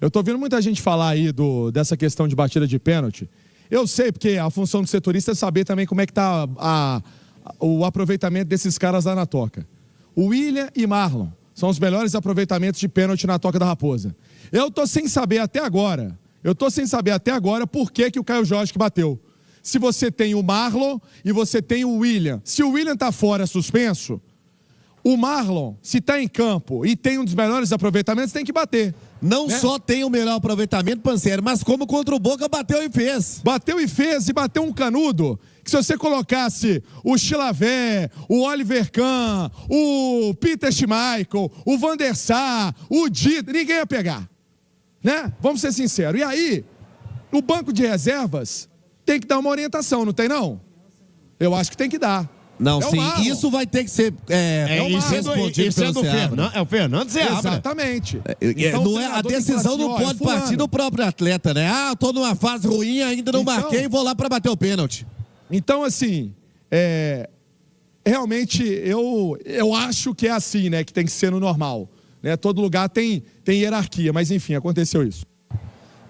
Eu tô vendo muita gente falar aí dessa questão de batida de pênalti. Eu sei, porque a função do setorista é saber também como é que tá o aproveitamento desses caras lá na toca. O William e Marlon são os melhores aproveitamentos de pênalti na toca da Raposa. Eu tô sem saber até agora por que o Caio Jorge que bateu. Se você tem o Marlon e você tem o William. Se o William tá fora suspenso, o Marlon, se tá em campo e tem um dos melhores aproveitamentos, tem que bater. Não só tem o melhor aproveitamento, Pansieri, mas como contra o Boca bateu e fez. Bateu e fez, e bateu um canudo. Que se você colocasse o Chilavé, o Oliver Kahn, o Peter Schmeichel, o Van der Sar, o Dida, ninguém ia pegar. Né? Vamos ser sinceros. E aí, o banco de reservas tem que dar uma orientação, não tem não? Eu acho que tem que dar. Não, sim, isso vai ter que ser respondido pelo Seabra. É o Fernando Seabra. Exatamente. Então, não a decisão assim, não pode partir do próprio atleta, né? Ah, tô numa fase ruim, ainda não marquei e vou lá para bater o pênalti. Então, assim, realmente eu acho que é assim, né? Que tem que ser no normal. Né? Todo lugar tem hierarquia, mas enfim, aconteceu isso.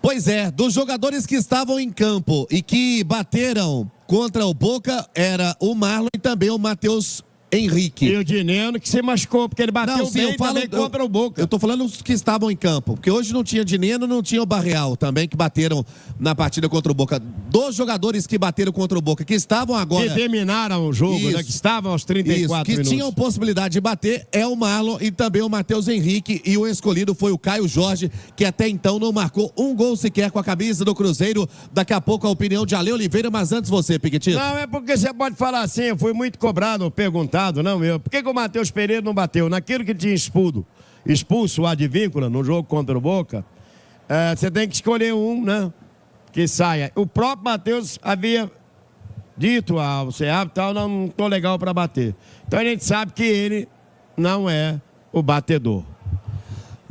Pois é, dos jogadores que estavam em campo e que bateram contra o Boca, era o Marlon e também o Matheus Henrique. E o Dineno que se machucou, porque ele bateu bem também contra o Boca. Eu tô falando os que estavam em campo, porque hoje não tinha Dineno, não tinha o Barreal também, que bateram na partida contra o Boca. Dos jogadores que bateram contra o Boca, que estavam agora... Que terminaram o jogo, né? Que estavam aos 34 minutos. Que tinham possibilidade de bater, é o Marlon e também o Matheus Henrique. E o escolhido foi o Caio Jorge, que até então não marcou um gol sequer com a camisa do Cruzeiro. Daqui a pouco a opinião de Ale Oliveira, mas antes você, Piquetito. Não, é porque você pode falar assim, eu fui muito cobrado, perguntado. Não, por que o Matheus Pereira não bateu? Naquilo que tinha expulso o Advíncula no jogo contra o Boca, você tem que escolher um, né? Que saia. O próprio Matheus havia dito ao Seabra, tal, não tô legal para bater. Então a gente sabe que ele não é o batedor.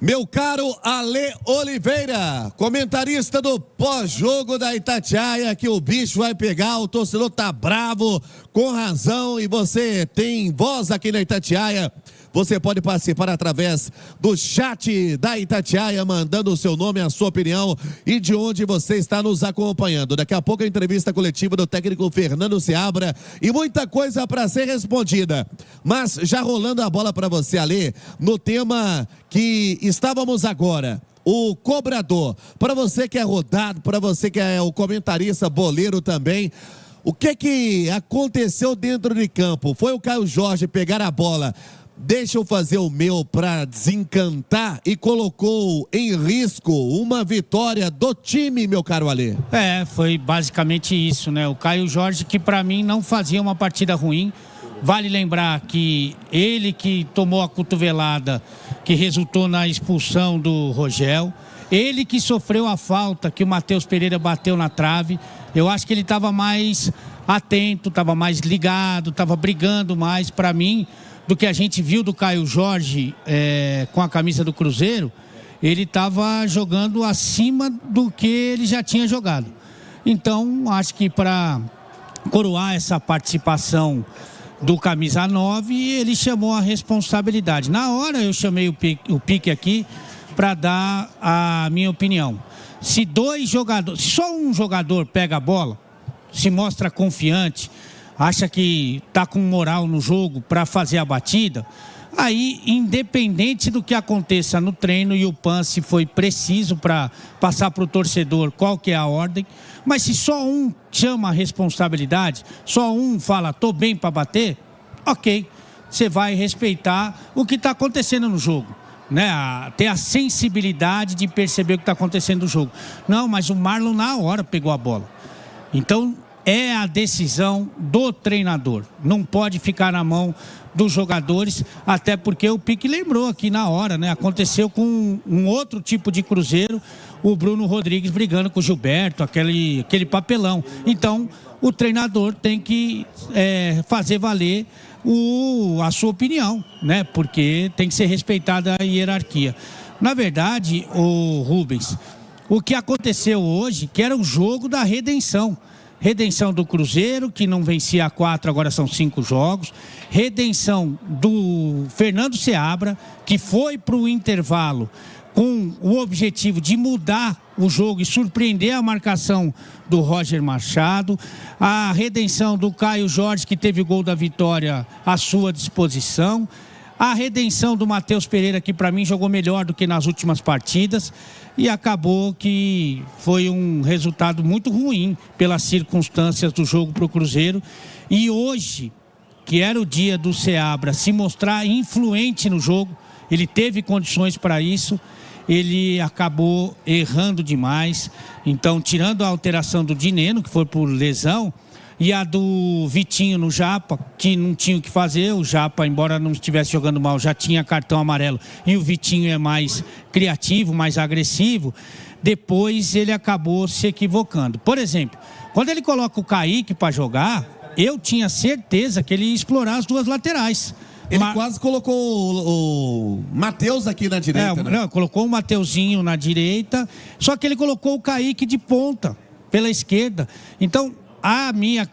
Meu caro Ale Oliveira, comentarista do pós-jogo da Itatiaia, que o bicho vai pegar, o torcedor tá bravo, com razão, e você tem voz aqui na Itatiaia. Você pode participar através do chat da Itatiaia, mandando o seu nome, a sua opinião e de onde você está nos acompanhando. Daqui a pouco a entrevista coletiva do técnico Fernando Seabra e muita coisa para ser respondida. Mas já rolando a bola para você, Ale, no tema que estávamos agora. O cobrador, para você que é rodado, para você que é o comentarista, boleiro também, o que aconteceu dentro de campo? Foi o Caio Jorge pegar a bola, deixa eu fazer o meu para desencantar e colocou em risco uma vitória do time, meu caro Ale. Foi basicamente isso, né? O Caio Jorge, que para mim não fazia uma partida ruim. Vale lembrar que ele que tomou a cotovelada que resultou na expulsão do Rogel, ele que sofreu a falta que o Matheus Pereira bateu na trave. Eu acho que ele estava mais atento, estava mais ligado, estava brigando mais. Para mim, do que a gente viu do Caio Jorge com a camisa do Cruzeiro, ele estava jogando acima do que ele já tinha jogado. Então, acho que para coroar essa participação do camisa 9, ele chamou a responsabilidade. Na hora eu chamei o Pique aqui para dar a minha opinião. Se só um jogador pega a bola, se mostra confiante, acha que está com moral no jogo para fazer a batida, aí, independente do que aconteça no treino, e o PAN se foi preciso para passar para o torcedor qual que é a ordem, mas se só um chama a responsabilidade, só um fala, tô bem para bater, ok, você vai respeitar o que está acontecendo no jogo, né? Ter a sensibilidade de perceber o que está acontecendo no jogo. Não, mas o Marlon na hora pegou a bola. Então, é a decisão do treinador, não pode ficar na mão dos jogadores, até porque o Pique lembrou aqui na hora, né? Aconteceu com um outro tipo de Cruzeiro, o Bruno Rodrigues brigando com o Gilberto, aquele papelão. Então, o treinador tem que fazer valer a sua opinião, né? Porque tem que ser respeitada a hierarquia. Na verdade, o Rubens, o que aconteceu hoje, que era o jogo da redenção. Redenção do Cruzeiro, que não vencia 4, agora são 5 jogos. Redenção do Fernando Seabra, que foi para o intervalo com o objetivo de mudar o jogo e surpreender a marcação do Roger Machado, a redenção do Caio Jorge, que teve o gol da vitória à sua disposição, a redenção do Matheus Pereira, que para mim jogou melhor do que nas últimas partidas, e acabou que foi um resultado muito ruim pelas circunstâncias do jogo para o Cruzeiro. E hoje, que era o dia do Seabra se mostrar influente no jogo, ele teve condições para isso, ele acabou errando demais. Então, tirando a alteração do Dineno, que foi por lesão, e a do Vitinho no Japa, que não tinha o que fazer. O Japa, embora não estivesse jogando mal, já tinha cartão amarelo, e o Vitinho é mais criativo, mais agressivo. Depois ele acabou se equivocando. Por exemplo, quando ele coloca o Kaique para jogar, eu tinha certeza que ele ia explorar as duas laterais. Ele quase colocou o Matheus aqui na direita, né? Não, colocou o Mateuzinho na direita, só que ele colocou o Kaique de ponta, pela esquerda. Então,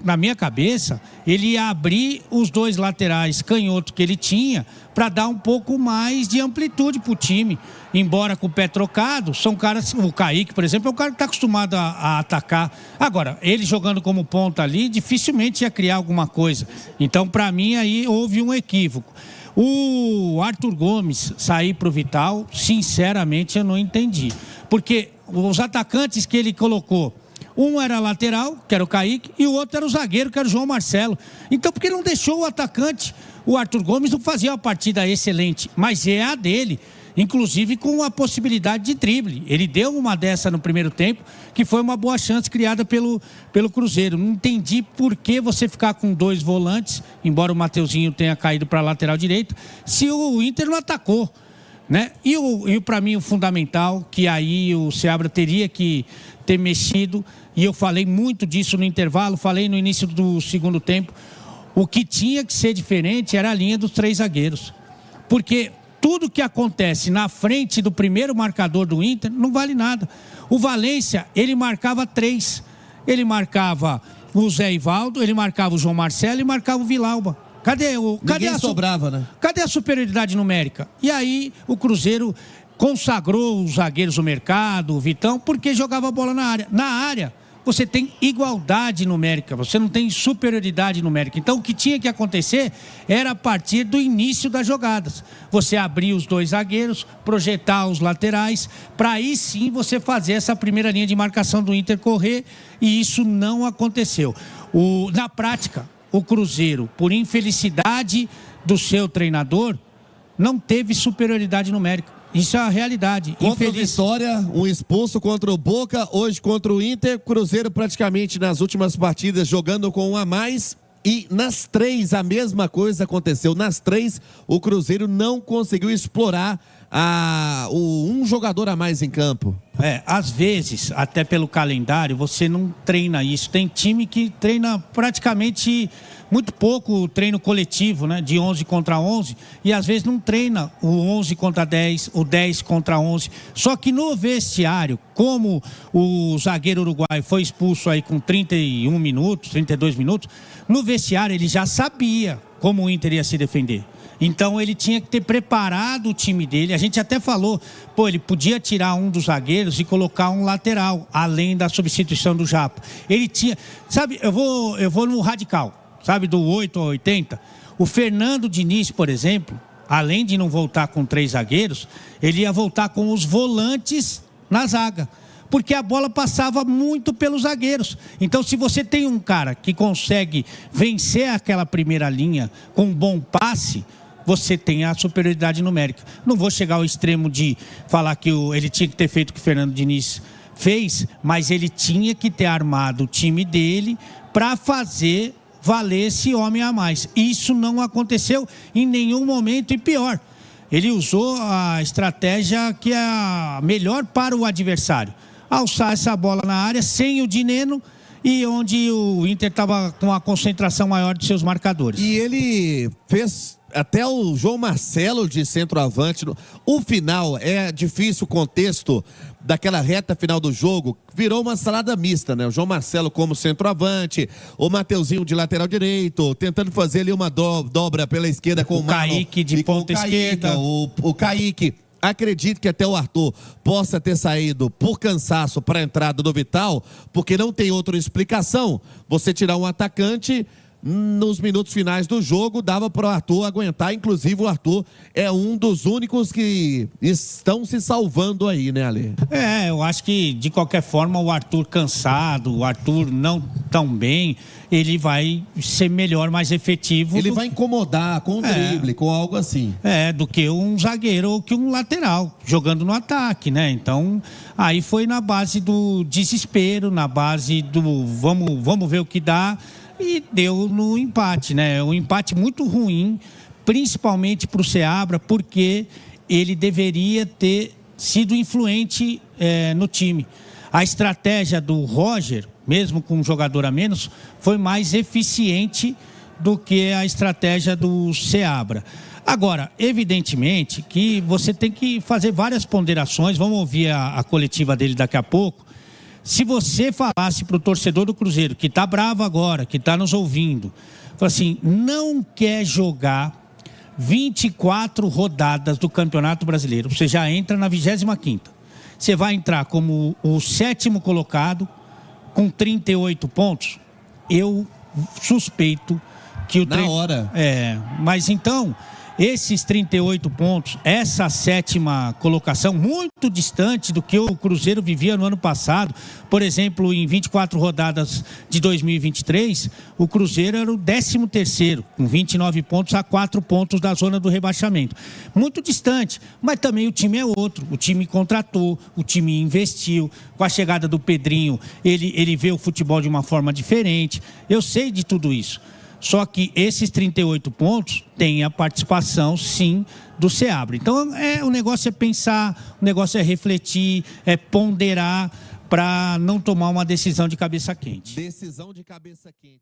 na minha cabeça, ele ia abrir os dois laterais canhoto que ele tinha para dar um pouco mais de amplitude para o time. Embora com o pé trocado, são caras... O Kaique, por exemplo, é um cara que está acostumado a atacar. Agora, ele jogando como ponta ali, dificilmente ia criar alguma coisa. Então, para mim, aí houve um equívoco. O Arthur Gomes sair para o Vital, sinceramente, eu não entendi. Porque os atacantes que ele colocou, um era lateral, que era o Kaique, e o outro era o zagueiro, que era o João Marcelo. Então, por que não deixou o atacante? O Arthur Gomes não fazia uma partida excelente, mas é a dele, inclusive com a possibilidade de drible. Ele deu uma dessa no primeiro tempo, que foi uma boa chance criada pelo Cruzeiro. Não entendi por que você ficar com dois volantes, embora o Mateuzinho tenha caído para a lateral direita, se o Inter não atacou, né? E para mim o fundamental, que aí o Seabra teria que ter mexido, e eu falei muito disso no intervalo, falei no início do segundo tempo, o que tinha que ser diferente era a linha dos três zagueiros. Porque tudo que acontece na frente do primeiro marcador do Inter não vale nada. O Valência, ele marcava três. Ele marcava o Zé Ivaldo, ele marcava o João Marcelo e marcava o Vilauba. Ninguém sobrava, né? Cadê a superioridade numérica? E aí o Cruzeiro consagrou os zagueiros do mercado, o Vitão, porque jogava a bola na área. Na área, você tem igualdade numérica, você não tem superioridade numérica. Então, o que tinha que acontecer era a partir do início das jogadas. Você abrir os dois zagueiros, projetar os laterais, para aí sim você fazer essa primeira linha de marcação do Inter correr, e isso não aconteceu. Na prática, o Cruzeiro, por infelicidade do seu treinador, não teve superioridade numérica. Isso é a realidade. Contra o Vitória, um expulso contra o Boca, hoje contra o Inter. Cruzeiro praticamente nas últimas partidas jogando com um a mais. E nas três a mesma coisa aconteceu. Nas três o Cruzeiro não conseguiu explorar um jogador a mais em campo. Às vezes, até pelo calendário, você não treina isso. Tem time que treina praticamente muito pouco o treino coletivo, né? De 11 contra 11. E às vezes não treina o 11 contra 10, o 10 contra 11. Só que no vestiário, como o zagueiro uruguaio foi expulso aí com 31 minutos, 32 minutos, no vestiário ele já sabia como o Inter ia se defender. Então ele tinha que ter preparado o time dele. A gente até falou, ele podia tirar um dos zagueiros e colocar um lateral, além da substituição do Japa. Ele tinha, sabe, eu vou no radical, sabe, do 8 ao 80. O Fernando Diniz, por exemplo, além de não voltar com três zagueiros, ele ia voltar com os volantes na zaga, porque a bola passava muito pelos zagueiros. Então, se você tem um cara que consegue vencer aquela primeira linha com um bom passe, você tem a superioridade numérica. Não vou chegar ao extremo de falar que ele tinha que ter feito o que o Fernando Diniz fez, mas ele tinha que ter armado o time dele para fazer valer esse homem a mais. Isso não aconteceu em nenhum momento, e pior, ele usou a estratégia que é a melhor para o adversário. Alçar essa bola na área sem o Dineno, e onde o Inter estava com a concentração maior de seus marcadores. E ele fez até o João Marcelo de centroavante. O final é difícil, o contexto daquela reta final do jogo virou uma salada mista, né? O João Marcelo como centroavante, o Mateuzinho de lateral direito, tentando fazer ali uma dobra pela esquerda com o Kaique de ponta esquerda. O Kaique. acredito que até o Arthur possa ter saído por cansaço para a entrada do Vital, porque não tem outra explicação. Você tirar um atacante nos minutos finais do jogo, dava para o Arthur aguentar. Inclusive, o Arthur é um dos únicos que estão se salvando aí, né, Ale? Eu acho que, de qualquer forma, o Arthur cansado, o Arthur não tão bem, ele vai ser melhor, mais efetivo. Ele vai incomodar com o drible, com algo assim. Do que um zagueiro ou que um lateral, jogando no ataque, né? Então, aí foi na base do desespero, na base do vamos ver o que dá. E deu no empate, né? Um empate muito ruim, principalmente para o Seabra, porque ele deveria ter sido influente no time. A estratégia do Roger, mesmo com um jogador a menos, foi mais eficiente do que a estratégia do Seabra. Agora, evidentemente que você tem que fazer várias ponderações, vamos ouvir a coletiva dele daqui a pouco. Se você falasse para o torcedor do Cruzeiro, que está bravo agora, que está nos ouvindo, fala assim, não quer jogar 24 rodadas do Campeonato Brasileiro, você já entra na 25ª. Você vai entrar como o 7º colocado, com 38 pontos, eu suspeito que o... Na hora. Mas então... Esses 38 pontos, essa 7ª colocação, muito distante do que o Cruzeiro vivia no ano passado. Por exemplo, em 24 rodadas de 2023, o Cruzeiro era o 13º, com 29 pontos a 4 pontos da zona do rebaixamento. Muito distante, mas também o time é outro. O time contratou, o time investiu. Com a chegada do Pedrinho, ele vê o futebol de uma forma diferente. Eu sei de tudo isso. Só que esses 38 pontos têm a participação, sim, do Seabra. Então, o negócio é pensar, o negócio é refletir, é ponderar para não tomar uma decisão de cabeça quente. Decisão de cabeça quente.